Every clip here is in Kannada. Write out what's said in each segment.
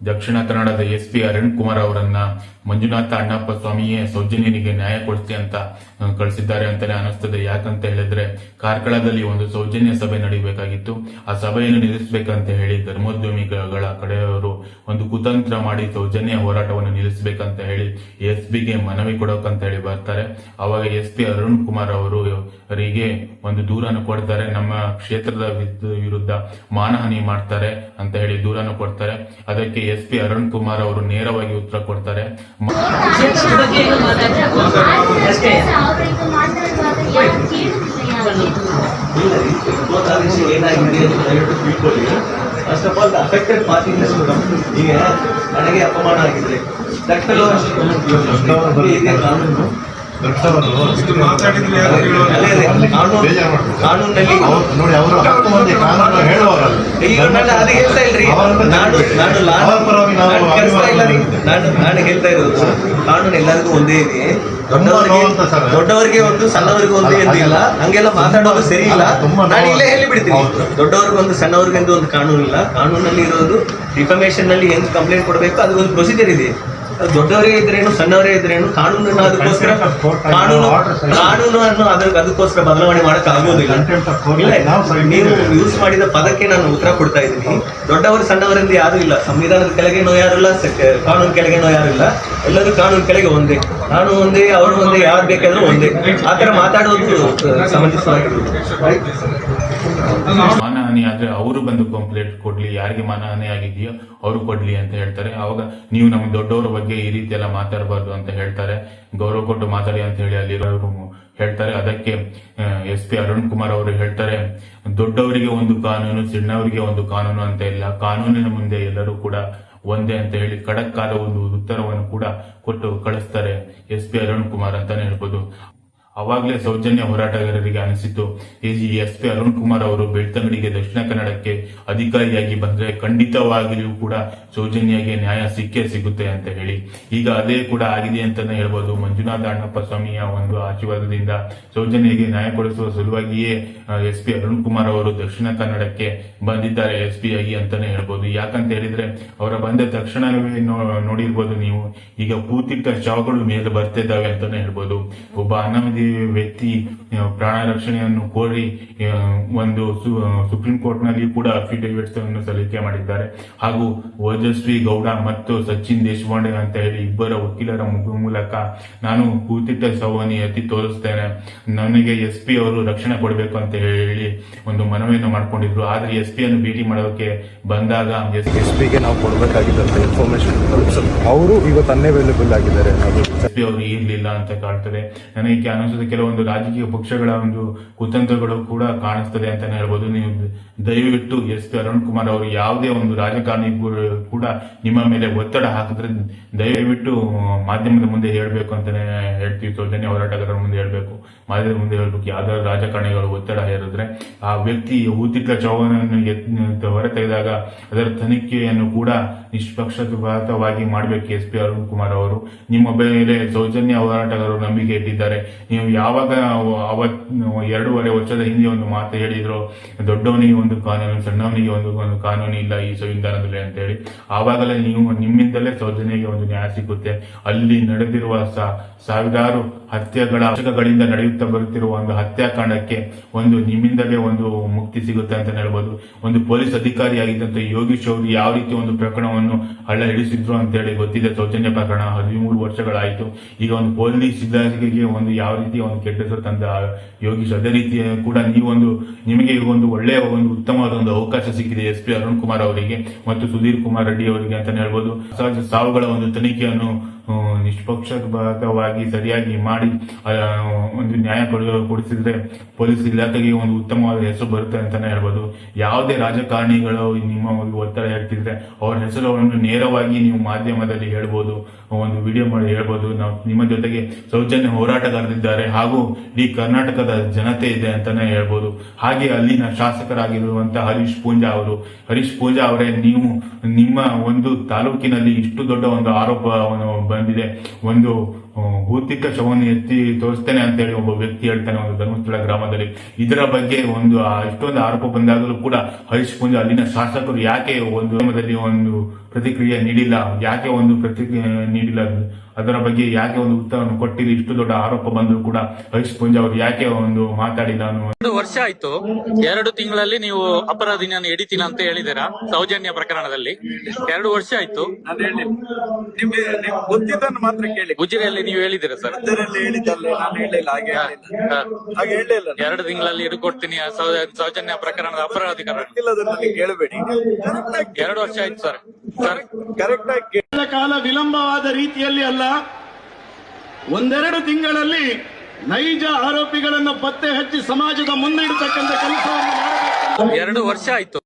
ದಕ್ಷಿಣ ಕನ್ನಡದ ಎಸ್ಪಿ ಅರುಣ್ ಕುಮಾರ್ ಅವರನ್ನ ಮಂಜುನಾಥ ಅಣ್ಣಪ್ಪ ಸ್ವಾಮಿಯೇ ಸೌಜನ್ಯನಿಗೆ ನ್ಯಾಯ ಕೊಡಿಸಿ ಅಂತ ಕಳಿಸಿದ್ದಾರೆ ಅಂತಾನೆ ಅನಿಸ್ತದೆ. ಯಾಕಂತ ಹೇಳಿದ್ರೆ ಕಾರ್ಕಳದಲ್ಲಿ ಒಂದು ಸೌಜನ್ಯ ಸಭೆ ನಡೀಬೇಕಾಗಿತ್ತು. ಆ ಸಭೆಯನ್ನು ನಿಲ್ಲಿಸಬೇಕಂತ ಹೇಳಿ ಧರ್ಮೋದ್ಯಮಿಗಳ ಕಡೆಯವರು ಒಂದು ಕುತಂತ್ರ ಮಾಡಿ ಸೌಜನ್ಯ ಹೋರಾಟವನ್ನು ನಿಲ್ಲಿಸಬೇಕಂತ ಹೇಳಿ ಎಸ್ಪಿಗೆ ಮನವಿ ಕೊಡೋಕಂತ ಹೇಳಿ ಬರ್ತಾರೆ. ಅವಾಗ ಎಸ್ಪಿ ಅರುಣ್ ಕುಮಾರ್ ಅವರಿಗೆ ಒಂದು ದೂರನ್ನು ಕೊಡ್ತಾರೆ. ನಮ್ಮ ಕ್ಷೇತ್ರದ ವಿರುದ್ಧ ಮಾನಹಾನಿ ಮಾಡ್ತಾರೆ ಅಂತ ಹೇಳಿ ದೂರನ್ನು ಕೊಡ್ತಾರೆ. ಅದಕ್ಕೆ ಎಸ್ಪಿ ಅರುಣ್ ಕುಮಾರ್ ಅವರು ನೇರವಾಗಿ ಉತ್ತರ ಕೊಡ್ತಾರೆ. First of all affected party ಈಗ ನನಗೆ ಅಪಮಾನ ಆಗಿದೆ. ನಾನು ಹೇಳ್ತಾ ಇರೋದು ಕಾನೂನು ಎಲ್ಲರಿಗೂ ಒಂದೇ ಇದೆ. ದೊಡ್ಡವರಿಗೆ ಒಂದು ಸಣ್ಣವರಿಗೆ ಒಂದು ಎಂದಿಲ್ಲ, ಹಂಗೆಲ್ಲ ಮಾತಾಡೋದು ಸರಿ ಇಲ್ಲ. ನಾನು ಇಲ್ಲೇ ಹೇಳಿ ಬಿಡ್ತೀನಿ, ದೊಡ್ಡವ್ರಿಗೆ ಒಂದು ಸಣ್ಣವ್ರಿಗೆಂದು ಒಂದು ಕಾನೂನು ಇಲ್ಲ. ಕಾನೂನಲ್ಲಿ ಇರೋದು ಡಿಫಮೇಷನ್ ನಲ್ಲಿ ಹೆಂಗ್ ಕಂಪ್ಲೇಂಟ್ ಕೊಡಬೇಕು ಅದಕ್ಕೊಂದು ಪ್ರೊಸೀಜರ್ ಇದೆ. ದೊಡ್ಡವರೇ ಇದ್ರೇನು ಸಣ್ಣವರೇ ಇದ್ರೇನು ಕಾನೂನನ್ನು ಅದಕ್ಕೋಸ್ಕರ ಕಾನೂನನ್ನು ಅದಕ್ಕೋಸ್ಕರ ಬದಲಾವಣೆ ಮಾಡಕ್ ಆಗೋದಿಲ್ಲ. ನೀವು ಯೂಸ್ ಮಾಡಿದ ಪದಕ್ಕೆ ನಾನು ಉತ್ತರ ಕೊಡ್ತಾ ಇದ್ದೀನಿ. ದೊಡ್ಡವರು ಸಣ್ಣವರಿಂದ ಯಾರು ಇಲ್ಲ, ಸಂವಿಧಾನದ ಕೆಳಗೇನೋ ಯಾರಿಲ್ಲ, ಕಾನೂನು ಕೆಳಗೇನೋ ಯಾರಿಲ್ಲ, ಎಲ್ಲರೂ ಕಾನೂನು ಕೆಳಗೆ ಒಂದೇ. ನಾನು ಒಂದೇ, ಅವರು ಒಂದೇ, ಯಾರು ಬೇಕಾದ್ರೂ ಒಂದೇ. ಆ ತರ ಮಾತಾಡೋದು ಸಮಂಜಸವಾಗಿರುವುದು. ಮಾನಹಾನಿ ಆದ್ರೆ ಅವರು ಬಂದು ಕಂಪ್ಲೇಂಟ್ ಕೊಡ್ಲಿ, ಯಾರಿಗೆ ಮಾನಹಾನಿ ಆಗಿದೆಯೋ ಅವರು ಕೊಡ್ಲಿ ಅಂತ ಹೇಳ್ತಾರೆ. ಅವಾಗ ನೀವು ನಮ್ಮ ದೊಡ್ಡವರ ಬಗ್ಗೆ ಈ ರೀತಿ ಎಲ್ಲ ಮಾತಾಡಬಾರ್ದು ಅಂತ ಹೇಳ್ತಾರೆ. ಗೌರವ ಕೊಟ್ಟು ಮಾತಾಡಿ ಅಂತ ಹೇಳಿ ಅಲ್ಲಿರೋರು ಹೇಳ್ತಾರೆ. ಅದಕ್ಕೆ ಎಸ್ ಪಿ ಅರುಣ್ ಕುಮಾರ್ ಅವರು ಹೇಳ್ತಾರೆ, ದೊಡ್ಡವರಿಗೆ ಒಂದು ಕಾನೂನು, ಸಣ್ಣವರಿಗೆ ಒಂದು ಕಾನೂನು ಅಂತ ಇಲ್ಲ, ಕಾನೂನಿನ ಮುಂದೆ ಎಲ್ಲರೂ ಕೂಡ ಒಂದೇ ಅಂತ ಹೇಳಿ ಖಡಕ್ ಆದ ಒಂದು ಉತ್ತರವನ್ನು ಕೂಡ ಕೊಟ್ಟು ಕಳಿಸ್ತಾರೆ ಎಸ್ ಪಿ ಅರುಣ್ ಕುಮಾರ್ ಅಂತಾನೆ ಹೇಳ್ಬೋದು. ಅವಾಗಲೇ ಸೌಜನ್ಯ ಹೋರಾಟಗಾರರಿಗೆ ಅನಿಸಿತು, ಎಸ್ ಪಿ ಅರುಣ್ ಕುಮಾರ್ ಅವರು ಬೆಳ್ತಂಗಡಿಗೆ ದಕ್ಷಿಣ ಕನ್ನಡಕ್ಕೆ ಅಧಿಕಾರಿಯಾಗಿ ಬಂದ್ರೆ ಖಂಡಿತವಾಗಿಯೂ ಕೂಡ ಸೌಜನ್ಯಗೆ ನ್ಯಾಯ ಸಿಕ್ಕೇ ಸಿಗುತ್ತೆ ಅಂತ ಹೇಳಿ. ಈಗ ಅದೇ ಕೂಡ ಆಗಿದೆ ಅಂತಾನೆ ಹೇಳ್ಬೋದು. ಮಂಜುನಾಥ ಅಣ್ಣಪ್ಪ ಸ್ವಾಮಿಯ ಒಂದು ಆಶೀರ್ವಾದದಿಂದ ಸೌಜನ್ಯಗೆ ನ್ಯಾಯ ಕೊಡಿಸುವ ಸಲುವಾಗಿಯೇ ಎಸ್ ಪಿ ಅರುಣ್ ಕುಮಾರ್ ಅವರು ದಕ್ಷಿಣ ಕನ್ನಡಕ್ಕೆ ಬಂದಿದ್ದಾರೆ ಎಸ್ ಪಿ ಆಗಿ ಅಂತಾನೆ ಹೇಳ್ಬೋದು. ಯಾಕಂತ ಹೇಳಿದ್ರೆ ಅವರ ಬಂದ ತಕ್ಷಣವೇ ನೋಡಿರ್ಬೋದು ನೀವು, ಈಗ ಕೂತಿಟ್ಟ ಶವಗಳು ಮೇಲೆ ಬರ್ತಿದ್ದಾವೆ ಅಂತಾನೆ ಹೇಳ್ಬೋದು. ಒಬ್ಬ ಅನಾಮಧೇಯ ವ್ಯಕ್ತಿ ಪ್ರಾಣ ರಕ್ಷಣೆಯನ್ನು ಕೋರಿ ಒಂದು ಸುಪ್ರೀಂ ಕೋರ್ಟ್ ನಲ್ಲಿ ಕೂಡ ಅಫಿಡೇವಿಟ್ಸ್ ಅನ್ನು ಸಲ್ಲಿಕೆ ಮಾಡಿದ್ದಾರೆ. ಹಾಗೂ ಓಜಸ್ವಿ ಗೌಡ ಮತ್ತು ಸಚಿನ್ ದೇಶಪಾಂಡೆ ಅಂತ ಹೇಳಿ ಇಬ್ಬರ ವಕೀಲರ ಮೂಲಕ ನಾನು ಕೂತಿಟ್ಟ ಶವವನ್ನು ಎತ್ತಿ ತೋರಿಸ್ತೇನೆ, ನನಗೆ ಎಸ್ ಪಿ ಅವರು ರಕ್ಷಣೆ ಕೊಡಬೇಕು ಅಂತ ಹೇಳಿ ಒಂದು ಮನವಿಯನ್ನು ಮಾಡ್ಕೊಂಡಿದ್ರು. ಆದ್ರೆ ಎಸ್ ಪಿ ಅನ್ನು ಭೇಟಿ ಮಾಡೋಕೆ ಬಂದಾಗ ಎಸ್ ಪಿಗೆ ನಾವು ಕೊಡಬೇಕಾಗಿದ್ದಂತ ಇನ್ಫಾರ್ಮೇಶನ್ ಅವರು ಇವತ್ತು ಅನ್ಅವೈಲೇಬಲ್ ಆಗಿದ್ದಾರೆ. ಎಸ್ ಪಿ ಅವರು ಇರ್ಲಿಲ್ಲ ಅಂತ ಕಾಣ್ತದೆ ನನಗೆ. ಕೆಲವೊಂದು ರಾಜಕೀಯ ಪಕ್ಷಗಳ ಒಂದು ಕುತಂತ್ರಗಳು ಕೂಡ ಕಾಣಿಸ್ತದೆ ಅಂತಾನೆ ಹೇಳ್ಬೋದು. ನೀವು ದಯವಿಟ್ಟು ಎಸ್ ಪಿ ಅರುಣ್ ಕುಮಾರ್ ಅವರು ಯಾವುದೇ ಒಂದು ರಾಜಕಾರಣಿ ಕೂಡ ನಿಮ್ಮ ಮೇಲೆ ಒತ್ತಡ ಹಾಕಿದ್ರೆ ದಯವಿಟ್ಟು ಮಾಧ್ಯಮದ ಮುಂದೆ ಹೇಳ್ಬೇಕು ಅಂತಾನೆ ಹೇಳ್ತೀವಿ. ಸೌಜನ್ಯ ಹೋರಾಟಗಾರರ ಮುಂದೆ ಹೇಳ್ಬೇಕು, ಮಾಧ್ಯಮದ ಮುಂದೆ ಹೇಳ್ಬೇಕು. ಯಾವ್ದಾದ್ರು ರಾಜಕಾರಣಿಗಳು ಒತ್ತಡ ಹೇರಿದ್ರೆ ಆ ವ್ಯಕ್ತಿ ಊತಿಟ್ಟ ಚೌವನ್ನು ಹೊರತೆಗೆದಾಗ ಅದರ ತನಿಖೆಯನ್ನು ಕೂಡ ನಿಷ್ಪಕ್ಷಪಾತವಾಗಿ ಮಾಡಬೇಕು ಎಸ್ ಪಿ ಅರುಣ್ ಕುಮಾರ್ ಅವರು. ನಿಮ್ಮ ಮೇಲೆ ಸೌಜನ್ಯ ಹೋರಾಟಗಾರರು ನಂಬಿಕೆ ಇಟ್ಟಿದ್ದಾರೆ. ನೀವು ಯಾವಾಗ 2.5 ವರ್ಷದ ಹಿಂದೆ ಒಂದು ಮಾತು ಹೇಳಿದ್ರು, ದೊಡ್ಡವನಿಗೆ ಒಂದು ಕಾನೂನು, ಸಣ್ಣವನಿಗೆ ಒಂದು ಕಾನೂನು ಇಲ್ಲ ಈ ಸಂವಿಧಾನದಲ್ಲಿ ಅಂತ ಹೇಳಿ. ಆವಾಗಲೇ ನೀವು ನಿಮ್ಮಿಂದಲೇ ಸೌಜನ್ಯಗೆ ಒಂದು ನ್ಯಾಯ ಸಿಗುತ್ತೆ. ಅಲ್ಲಿ ನಡೆದಿರುವ ಸಾವಿರಾರು ಹತ್ಯೆಗಳಿಂದ ನಡೆಯುತ್ತಾ ಬರುತ್ತಿರುವ ಒಂದು ಹತ್ಯಾಕಾಂಡಕ್ಕೆ ಒಂದು ನಿಮ್ಮಿಂದಲೇ ಒಂದು ಮುಕ್ತಿ ಸಿಗುತ್ತೆ ಅಂತ ಹೇಳ್ಬೋದು. ಒಂದು ಪೊಲೀಸ್ ಅಧಿಕಾರಿಯಾಗಿದ್ದಂತ ಯೋಗೀಶ್ ಅವರು ಯಾವ ರೀತಿ ಒಂದು ಪ್ರಕರಣವನ್ನು ಹಳ್ಳ ಹಿಡಿಸಿದ್ರು ಅಂತ ಹೇಳಿ ಗೊತ್ತಿದೆ. ಸೌಜನ್ಯ ಪ್ರಕರಣ 13 ವರ್ಷಗಳಾಯಿತು. ಈಗ ಒಂದು ಪೊಲೀಸ್ ಇಲಾಖೆಗೆ ಒಂದು ಯಾವ ರೀತಿ ಒಂದು ಕೆಟ್ಟ ಹೆಸರು ತಂದ ಯೋಗೀಶ್, ಅದೇ ರೀತಿ ಕೂಡ ನಿಮಗೆ ಒಂದು ಒಳ್ಳೆಯ ಒಂದು ಉತ್ತಮವಾದ ಒಂದು ಅವಕಾಶ ಸಿಕ್ಕಿದೆ ಎಸ್ ಪಿ ಅರುಣ್ ಕುಮಾರ್ ಅವರಿಗೆ ಮತ್ತು ಸುಧೀರ್ ಕುಮಾರ್ ರೆಡ್ಡಿ ಅವರಿಗೆ ಅಂತಾನೆ ಹೇಳ್ಬೋದು. ಸಹಜ ಸಾವುಗಳ ಒಂದು ತನಿಖೆಯನ್ನು ನಿಷ್ಪಕ್ಷಪಾತವಾಗಿ ಸರಿಯಾಗಿ ಮಾಡಿ ಒಂದು ನ್ಯಾಯ ಕೊಡಿಸಿದ್ರೆ ಪೊಲೀಸ್ ಇಲಾಖೆಗೆ ಒಂದು ಉತ್ತಮವಾದ ಹೆಸರು ಬರುತ್ತೆ ಅಂತಾನೆ ಹೇಳ್ಬೋದು. ಯಾವುದೇ ರಾಜಕಾರಣಿಗಳು ನಿಮ್ಮ ಒಂದು ಒತ್ತಡ ಹೇಳ್ತಿದ್ರೆ ಅವರ ಹೆಸರನ್ನು ನೇರವಾಗಿ ನೀವು ಮಾಧ್ಯಮದಲ್ಲಿ ಹೇಳ್ಬೋದು, ಒಂದು ವಿಡಿಯೋ ಮಾಡಿ ಹೇಳ್ಬೋದು. ನಾವು ನಿಮ್ಮ ಜೊತೆಗೆ ಸೌಜನ್ಯ ಹೋರಾಟಗಾರರಿದ್ದಾರೆ ಹಾಗೂ ಇಡೀ ಕರ್ನಾಟಕದ ಜನತೆ ಇದೆ ಅಂತಾನೆ ಹೇಳ್ಬೋದು. ಹಾಗೆ ಅಲ್ಲಿನ ಶಾಸಕರಾಗಿರುವಂತಹ ಹರೀಶ್ ಪೂಂಜಾ ಅವರೇ, ನೀವು ನಿಮ್ಮ ಒಂದು ತಾಲೂಕಿನಲ್ಲಿ ಇಷ್ಟು ದೊಡ್ಡ ಒಂದು ಆರೋಪ ಬಂದಿದೆ, ಒಂದು ಭೌತಿಕ ಶವವನ್ನು ಎತ್ತಿ ತೋರಿಸ್ತೇನೆ ಅಂತ ಹೇಳಿ ಒಬ್ಬ ವ್ಯಕ್ತಿ ಹೇಳ್ತಾನೆ ಒಂದು ಧರ್ಮಸ್ಥಳ ಗ್ರಾಮದಲ್ಲಿ. ಇದರ ಬಗ್ಗೆ ಒಂದು ಇಷ್ಟೊಂದು ಆರೋಪ ಬಂದಾಗಲೂ ಕೂಡ ಹರೀಶ್ ಪೂಂಜಾ ಅಲ್ಲಿನ ಶಾಸಕರು ಯಾಕೆ ಒಂದು ಕ್ರಮದಲ್ಲಿ ಒಂದು ಪ್ರತಿಕ್ರಿಯೆ ನೀಡಿಲ್ಲ, ಯಾಕೆ ಒಂದು ಪ್ರತಿಕ್ರಿಯೆ ನೀಡಿಲ್ಲ, ಅದರ ಬಗ್ಗೆ ಯಾಕೆ ಒಂದು ಉತ್ತರವನ್ನು ಕೊಟ್ಟಿಲ್ಲ, ಇಷ್ಟು ದೊಡ್ಡ ಆರೋಪ ಬಂದರೂ ಕೂಡ ಹರೀಶ್ ಪೂಂಜಾ ಅವರು ಯಾಕೆ ಒಂದು ಮಾತಾಡಿಲ್ಲ ಅನ್ನೋ 2 ವರ್ಷ ಆಯ್ತು. 2 ತಿಂಗಳಲ್ಲಿ ನೀವು ಅಪರಾಧಿನ ಹಿಡಿತೀನಿ ಅಂತ ಹೇಳಿದ್ದೀರಾ ಸೌಜನ್ಯ ಪ್ರಕರಣದಲ್ಲಿ. 2 ವರ್ಷ ಆಯ್ತು. ನಿಮ್ಗೆ ಗೊತ್ತಿದ್ದನ್ನು ಮಾತ್ರ ಕೇಳಿ. ಗುಜರಿಯಲ್ಲಿ ನೀವು ಹೇಳಿದ್ದೀರಾ ಸರ್? ಅದರಲ್ಲಿ ಹೇಳಿದ್ದಲ್ಲ, ನಾನು ಹೇಳಿಲ್ಲ, ಹಾಗೆ ಹೇಳಲಿಲ್ಲ. 2 ತಿಂಗಳಲ್ಲಿ ಹಿಡ್ಕೊಡ್ತೀನಿ ಸೌಜನ್ಯ ಪ್ರಕರಣದ ಅಪರಾಧಿಕರಣ. ಇಲ್ಲದನ್ನ ನೀವು ಕೇಳಬೇಡಿ. 2 ವರ್ಷ ಆಯ್ತು ಸರ್. ಕರೆಕ್ಟ್ ಆಗಿ ಕಾಲ ವಿಳಂಬವಾದ ರೀತಿಯಲ್ಲಿ ಅಲ್ಲ, 1-2 ತಿಂಗಳಲ್ಲಿ ನೈಜ ಆರೋಪಿಗಳನ್ನು ಪತ್ತೆ ಹಚ್ಚಿ ಸಮಾಜದ ಮುಂದೆ ಇಡತಕ್ಕಂಥ ಕೆಲಸವನ್ನು ಮಾಡಬೇಕು. 2 ವರ್ಷ ಆಯ್ತು.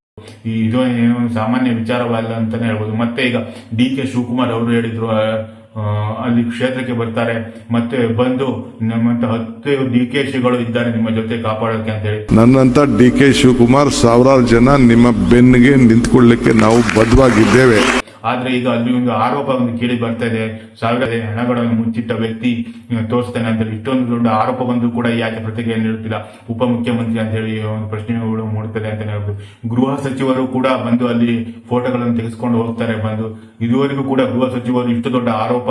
ಇದು ಏನೋ ಸಾಮಾನ್ಯ ವಿಚಾರವಲ್ಲ ಅಂತಾನೆ ಹೇಳ್ಬೋದು. ಮತ್ತೆ ಈಗ DK ಶಿವಕುಮಾರ್ ಅವರು ಹೇಳಿದ್ರು, ಅಲ್ಲಿ ಕ್ಷೇತ್ರಕ್ಕೆ ಬರ್ತಾರೆ, ಮತ್ತೆ ಬಂದು ನಮ್ಮಂತ 10 DKಶಿಗಳು ಇದ್ದಾರೆ ನಿಮ್ಮ ಜೊತೆ ಕಾಪಾಡೋಕೆ ಅಂತ ಹೇಳಿ. ನನ್ನಂತ DK ಶಿವಕುಮಾರ್ ಸಾವಿರಾರು ಜನ ನಿಮ್ಮ ಬೆನ್ನಿಗೆ ನಿಂತ್ಕೊಳ್ಳಿಕ್ಕೆ ನಾವು ಬದ್ಧವಾಗಿದ್ದೇವೆ. ಆದ್ರೆ ಈಗ ಅಲ್ಲಿ ಒಂದು ಆರೋಪ ಒಂದು ಕೇಳಿ ಬರ್ತಾ ಇದೆ, ಸಾವಿರ ಹಣಗಳನ್ನು ಮುಚ್ಚಿಟ್ಟ ವ್ಯಕ್ತಿ ತೋರಿಸ್ತಾನೆ ಅಂತ ಹೇಳಿ. ಇಷ್ಟೊಂದು ದೊಡ್ಡ ಆರೋಪ ಬಂದು ಕೂಡ ಯಾಕೆ ಪ್ರತಿಕ್ರಿಯೆ ನೀಡುತ್ತಿಲ್ಲ ಉಪಮುಖ್ಯಮಂತ್ರಿ ಅಂತ ಹೇಳಿ ಒಂದು ಪ್ರಶ್ನೆಗಳು ಮೂಡುತ್ತದೆ ಅಂತ ಹೇಳ್ಬೋದು. ಗೃಹ ಸಚಿವರು ಕೂಡ ಬಂದು ಅಲ್ಲಿ ಫೋಟೋಗಳನ್ನು ತೆಗೆದುಕೊಂಡು ಹೋಗ್ತಾರೆ. ಬಂದು ಇದುವರೆಗೂ ಕೂಡ ಗೃಹ ಸಚಿವರು ಇಷ್ಟು ದೊಡ್ಡ ಆರೋಪ,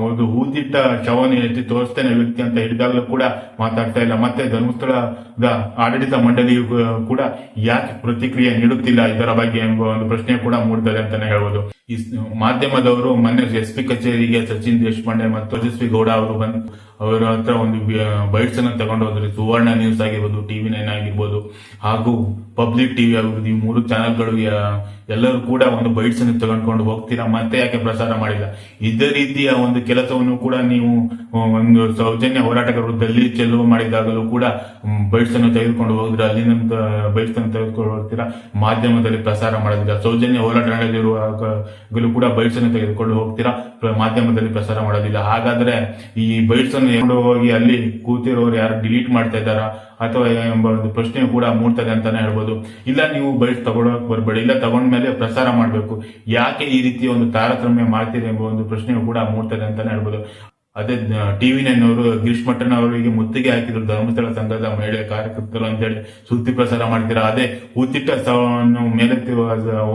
ಒಂದು ಹೂತಿಟ್ಟ ಶವವನ್ನು ಎತ್ತಿ ತೋರಿಸ್ತೇನೆ ವ್ಯಕ್ತಿ ಅಂತ ಹೇಳಿದಾಗಲೂ ಕೂಡ ಮಾತಾಡ್ತಾ ಇಲ್ಲ. ಮತ್ತೆ ಧರ್ಮಸ್ಥಳದ ಆಡಳಿತ ಮಂಡಳಿಯು ಕೂಡ ಯಾಕೆ ಪ್ರತಿಕ್ರಿಯೆ ನೀಡುತ್ತಿಲ್ಲ ಇದರ ಬಗ್ಗೆ ಎಂಬ ಒಂದು ಪ್ರಶ್ನೆ ಕೂಡ ಮೂಡುತ್ತದೆ ಅಂತಾನೆ ಹೇಳ್ಬೋದು. ಈ ಮಾಧ್ಯಮದವರು ಮೊನ್ನೆ SP ಕಚೇರಿಗೆ ಸಚಿನ್ ದೇಶಪಾಂಡೆ ಮತ್ತು ತೇಜಸ್ವಿ ಗೌಡ ಅವರು ಬಂದು ಅವರ ಹತ್ರ ಒಂದು ಬೈಟ್ಸ್ ಅನ್ನು ತಗೊಂಡು ಹೋದ್ರೆ. ಸುವರ್ಣ ನ್ಯೂಸ್ ಆಗಿರ್ಬೋದು, TV9 ಆಗಿರ್ಬೋದು, ಹಾಗೂ ಪಬ್ಲಿಕ್ TV ಆಗಿರ್ಬೋದು, ಈ 3 ಚಾನೆಲ್ಗಳು ಎಲ್ಲರೂ ಕೂಡ ಒಂದು ಬೈಟ್ಸ್ ಅನ್ನು ತಗೊಂಡ್ಕೊಂಡು ಹೋಗ್ತೀರಾ, ಮತ್ತೆ ಯಾಕೆ ಪ್ರಸಾರ ಮಾಡಿಲ್ಲ? ಇದೇ ರೀತಿಯ ಒಂದು ಕೆಲಸವನ್ನು ಕೂಡ ನೀವು ಒಂದು ಸೌಜನ್ಯ ಹೋರಾಟಗಾರರು ದಲ್ಲಿ ಚೆಲುವು ಮಾಡಿದಾಗಲೂ ಕೂಡ ಬೈಟ್ಸ್ ಅನ್ನು ತೆಗೆದುಕೊಂಡು ಹೋಗಿದ್ರೆ, ಅಲ್ಲಿನ ಬೈಟ್ಸ್ ಅನ್ನು ತೆಗೆದುಕೊಂಡು ಹೋಗ್ತೀರಾ, ಮಾಧ್ಯಮದಲ್ಲಿ ಪ್ರಸಾರ ಮಾಡೋದಿಲ್ಲ. ಸೌಜನ್ಯ ಹೋರಾಟ ನಡೆದಿರುವಾಗಲೂ ಕೂಡ ಬೈಟ್ಸ್ ಅನ್ನು ತೆಗೆದುಕೊಂಡು ಹೋಗ್ತೀರಾ, ಮಾಧ್ಯಮದಲ್ಲಿ ಪ್ರಸಾರ ಮಾಡೋದಿಲ್ಲ. ಹಾಗಾದ್ರೆ ಈ ಬೈಟ್ಸ್ ಅನ್ನು ಹೋಗಿ ಅಲ್ಲಿ ಕೂತಿರೋರು ಯಾರು ಡಿಲೀಟ್ ಮಾಡ್ತಾ ಇದ್ದಾರಾ ಅಥವಾ ಎಂಬ ಒಂದು ಪ್ರಶ್ನೆ ಕೂಡ ಮೂಡ್ತದೆ ಅಂತಾನೆ ಹೇಳ್ಬೋದು. ಇಲ್ಲ, ನೀವು ಬೈಟ್ಸ್ ತಗೊಳಕ್ ಬರ್ಬೇಡಿ, ಇಲ್ಲ ತಗೊಂಡ್ಮೇಲೆ ಪ್ರಸಾರ ಮಾಡಬೇಕು, ಯಾಕೆ ಈ ರೀತಿಯ ಒಂದು ತಾರತಮ್ಯ ಮಾಡ್ತೀರಿ ಎಂಬ ಒಂದು ಪ್ರಶ್ನೆ ಕೂಡ ಮೂಡ್ತದೆ ಅಂತಾನೆ ಹೇಳ್ಬೋದು. ಅದೇ TV9 ಅವರು ಗಿರೀಶ್ ಮಟ್ಟಣ್ಣ ಅವರಿಗೆ ಮುತ್ತಿಗೆ ಹಾಕಿದ್ರು ಧರ್ಮಸ್ಥಳ ಸಂಘದ ಮಹಿಳೆ ಕಾರ್ಯಕರ್ತರು ಅಂತೇಳಿ ಸುದ್ದಿ ಪ್ರಸಾರ ಮಾಡ್ತೀರಾ. ಅದೇ ಹೂತಿಟ್ಟ ಸ್ಥಳವನ್ನು ಮೇಲೆತ್ತುವ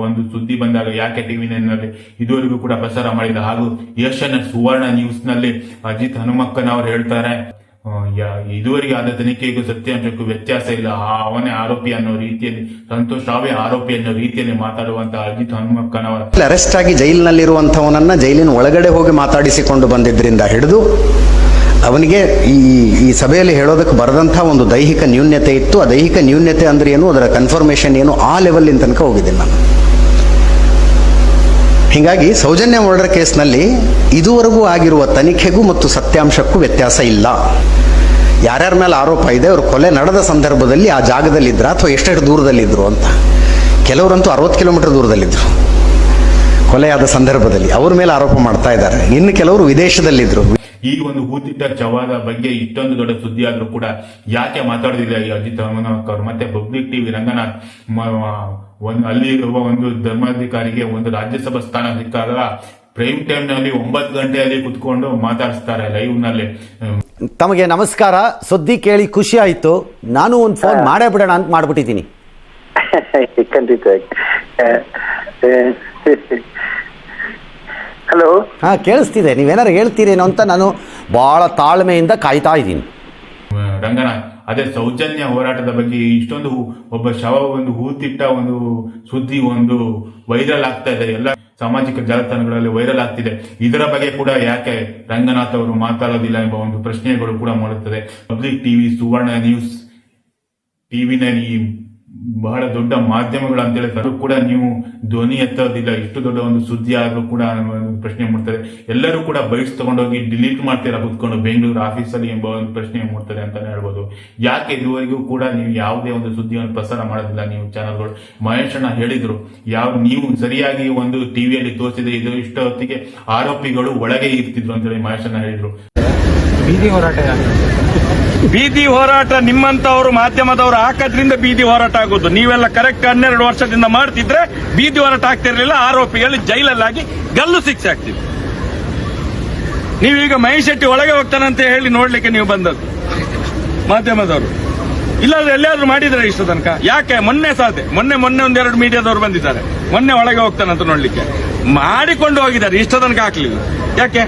ಒಂದು ಸುದ್ದಿ ಬಂದಾಗ ಯಾಕೆ TV9 ನಲ್ಲಿ ಇದುವರೆಗೂ ಕೂಡ ಪ್ರಸಾರ ಮಾಡಿಲ್ಲ? ಹಾಗೂ ಏಷ್ಯಾನೆಟ್ ಸುವರ್ಣ ನ್ಯೂಸ್ ನಲ್ಲಿ ಅಜಿತ್ ಹನುಮಕ್ಕನವರು ಹೇಳ್ತಾರೆ, ಇದುವರೆಗೆ ಆದ ತನಿಖೆಗೂ ಸತ್ಯಾಂಶಕ್ಕೂ ವ್ಯತ್ಯಾಸ ಇಲ್ಲ, ಅವನೇ ಆರೋಪಿ ಅನ್ನೋ ರೀತಿಯಲ್ಲಿ, ಸಂತೋಷ್ ರಾವೇ ಆರೋಪಿ ಅನ್ನೋ ರೀತಿಯಲ್ಲಿ ಮಾತಾಡುವಂತಹ ಅಜಿತ್ ಹನುಮಕ್ಕನವರ ಅರೆಸ್ಟ್ ಆಗಿ ಜೈಲಿನಲ್ಲಿರುವಂತವನನ್ನ ಜೈಲಿನ ಒಳಗಡೆ ಹೋಗಿ ಮಾತಾಡಿಸಿಕೊಂಡು ಬಂದಿದ್ರಿಂದ ಹಿಡಿದು ಅವನಿಗೆ ಈ ಸಭೆಯಲ್ಲಿ ಹೇಳೋದಕ್ಕೆ ಬರದಂಥ ಒಂದು ದೈಹಿಕ ನ್ಯೂನ್ಯತೆ ಇತ್ತು. ಆ ದೈಹಿಕ ನ್ಯೂನ್ಯತೆ ಅಂದ್ರೆ ಏನು, ಅದರ ಕನ್ಫರ್ಮೇಷನ್ ಏನು, ಆ ಲೆವೆಲ್ ತನಕ ಹೋಗಿದ್ದೀನಿ ನಾನು. ಹೀಗಾಗಿ ಸೌಜನ್ಯ ಮರ್ಡರ್ ಕೇಸ್ನಲ್ಲಿ ಇದುವರೆಗೂ ಆಗಿರುವ ತನಿಖೆಗೂ ಮತ್ತು ಸತ್ಯಾಂಶಕ್ಕೂ ವ್ಯತ್ಯಾಸ ಇಲ್ಲ. ಯಾರ್ಯಾರ ಮೇಲೆ ಆರೋಪ ಇದೆ, ಅವರು ಕೊಲೆ ನಡೆದ ಸಂದರ್ಭದಲ್ಲಿ ಆ ಜಾಗದಲ್ಲಿದ್ದರು ಅಥವಾ ಎಷ್ಟೆಷ್ಟು ದೂರದಲ್ಲಿದ್ದರು ಅಂತ. ಕೆಲವರಂತೂ 60 ಕಿಲೋಮೀಟರ್ ದೂರದಲ್ಲಿದ್ದರು ಕೊಲೆಯಾದ ಸಂದರ್ಭದಲ್ಲಿ, ಅವ್ರ ಮೇಲೆ ಆರೋಪ ಮಾಡ್ತಾ ಇದ್ದಾರೆ. ಇನ್ನು ಕೆಲವರು ವಿದೇಶದಲ್ಲಿದ್ದರು. ಈ ಒಂದು ಹೂತಿಟ್ಟ ಶವದ ಬಗ್ಗೆ ಇಷ್ಟೊಂದು ದೊಡ್ಡ ಸುದ್ದಿ ಆದ್ರೂ ಕೂಡ ಯಾಕೆ ಮಾತಾಡೋದಿಲ್ಲ ಈ ಅಜಿತ್ ಹನುಮಕ್ಕ ಅವರು? ಮತ್ತೆ ಪಬ್ಲಿಕ್ TV ರಂಗನಾಥ್ ಅಲ್ಲಿ ಇರುವ ಒಂದು ಧರ್ಮಾಧಿಕಾರಿಗೆ ಒಂದು ರಾಜ್ಯಸಭಾ ಸ್ಥಾನ ಸಿಕ್ಕಾಗ ಪ್ರೈಮ್ ಟೈಮ್ ನಲ್ಲಿ 9 ಗಂಟೆಯಲ್ಲಿ ಕುತ್ಕೊಂಡು ಮಾತಾಡಿಸ್ತಾರೆ ಲೈವ್ ನಲ್ಲಿ. ತಮಗೆ ನಮಸ್ಕಾರ. ಸುದ್ದಿ ಕೇಳಿ ಖುಷಿ ಆಯ್ತು. ನಾನು ಒಂದು ಫೋನ್ ಮಾಡೇ ಬಿಡೋಣ ಅಂತ ಮಾಡ್ಬಿಟ್ಟಿದ್ದೀನಿ. ಖಂಡಿತವಾಗಿ. ಹಲೋ, ಹಾ, ಕೇಳಿಸ್ತಿದೆ. ನೀವೇನಾರು ಹೇಳ್ತೀರೇನೋ ಅಂತ ನಾನು ಬಹಳ ತಾಳ್ಮೆಯಿಂದ ಕಾಯ್ತಾ ಇದ್ದೀನಿ. ರಂಗನಾಥ್, ಅದೇ ಸೌಜನ್ಯ ಹೋರಾಟದ ಬಗ್ಗೆ ಇಷ್ಟೊಂದು ಒಬ್ಬ ಶವ ಒಂದು ಹೂತಿಟ್ಟ ಒಂದು ಸುದ್ದಿ ಒಂದು ವೈರಲ್ ಆಗ್ತಾ ಇದೆ, ಎಲ್ಲ ಸಾಮಾಜಿಕ ಜಾಲತಾಣಗಳಲ್ಲಿ ವೈರಲ್ ಆಗ್ತಿದೆ. ಇದರ ಬಗ್ಗೆ ಕೂಡ ಯಾಕೆ ರಂಗನಾಥ್ ಅವರು ಮಾತಾಡೋದಿಲ್ಲ ಎಂಬ ಒಂದು ಪ್ರಶ್ನೆಗಳು ಕೂಡ ಮಾಡುತ್ತದೆ. ಪಬ್ಲಿಕ್ TV, ಸುವರ್ಣ ನ್ಯೂಸ್, TV9 ಈ ಬಹಳ ದೊಡ್ಡ ಮಾಧ್ಯಮಗಳು ಅಂತೇಳಿ ಕೂಡ ನೀವು ಧ್ವನಿ ಎತ್ತೋದಿಲ್ಲ. ಇಷ್ಟು ದೊಡ್ಡ ಒಂದು ಸುದ್ದಿ ಆದ್ರೂ ಕೂಡ ಪ್ರಶ್ನೆ ಮೂಡ್ತದೆ. ಎಲ್ಲರೂ ಕೂಡ ಬೈಟ್ಸ್ ತಗೊಂಡೋಗಿ ಡಿಲೀಟ್ ಮಾಡ್ತೀರಾ ಕುತ್ಕೊಂಡು ಬೆಂಗಳೂರು ಆಫೀಸಲ್ಲಿ ಎಂಬ ಒಂದು ಪ್ರಶ್ನೆ ಮೂಡ್ತದೆ ಅಂತಾನೆ ಹೇಳ್ಬೋದು. ಯಾಕೆ ಇದುವರೆಗೂ ಕೂಡ ನೀವು ಯಾವುದೇ ಒಂದು ಸುದ್ದಿಯನ್ನು ಪ್ರಸಾರ ಮಾಡೋದಿಲ್ಲ ನೀವು ಚಾನಲ್ಗಳು? ಮಹೇಶ್ ಅಣ್ಣ ಹೇಳಿದ್ರು, ನೀವು ಸರಿಯಾಗಿ ಒಂದು ಟಿವಿಯಲ್ಲಿ ತೋರಿಸಿದ್ರೆ ಇದು ಇಷ್ಟೊತ್ತಿಗೆ ಆರೋಪಿಗಳು ಒಳಗೆ ಇರ್ತಿದ್ರು ಅಂತೇಳಿ ಮಹೇಶ್ ಅಣ್ಣ ಹೇಳಿದ್ರು. ಬೀದಿ ಹೋರಾಟ ನಿಮ್ಮಂತವರು ಮಾಧ್ಯಮದವರು ಹಾಕೋದ್ರಿಂದ ಬೀದಿ ಹೋರಾಟ ಆಗೋದು. ನೀವೆಲ್ಲ ಕರೆಕ್ಟ್ 12 ವರ್ಷದಿಂದ ಮಾಡ್ತಿದ್ರೆ ಬೀದಿ ಹೋರಾಟ ಆಗ್ತಿರ್ಲಿಲ್ಲ. ಆರೋಪಿಗಳು ಜೈಲಲ್ಲಾಗಿ ಗಲ್ಲು ಶಿಕ್ಷೆ ಆಗ್ತಿದ್ರು. ನೀವೀಗ ಮಹೇಶ್ ಶೆಟ್ಟಿ ಒಳಗೆ ಹೋಗ್ತಾನಂತ ಹೇಳಿ ನೋಡ್ಲಿಕ್ಕೆ ನೀವು ಬಂದದ್ದು ಮಾಧ್ಯಮದವರು. ಇಲ್ಲಾದ್ರೆ ಎಲ್ಲಿಯಾದ್ರೂ ಮಾಡಿದ್ರೆ ಇಷ್ಟು ತನಕ ಯಾಕೆ? ಮೊನ್ನೆ ಒಂದೆರಡು ಮೀಡಿಯಾದವರು ಬಂದಿದ್ದಾರೆ, ಮೊನ್ನೆ ಒಳಗೆ ಹೋಗ್ತಾನಂತ ನೋಡ್ಲಿಕ್ಕೆ ಮಾಡಿಕೊಂಡು ಹೋಗಿದ್ದಾರೆ, ಇಷ್ಟ ತನಕ ಹಾಕ್ಲಿಲ್ಲ. ಯಾಕೆ?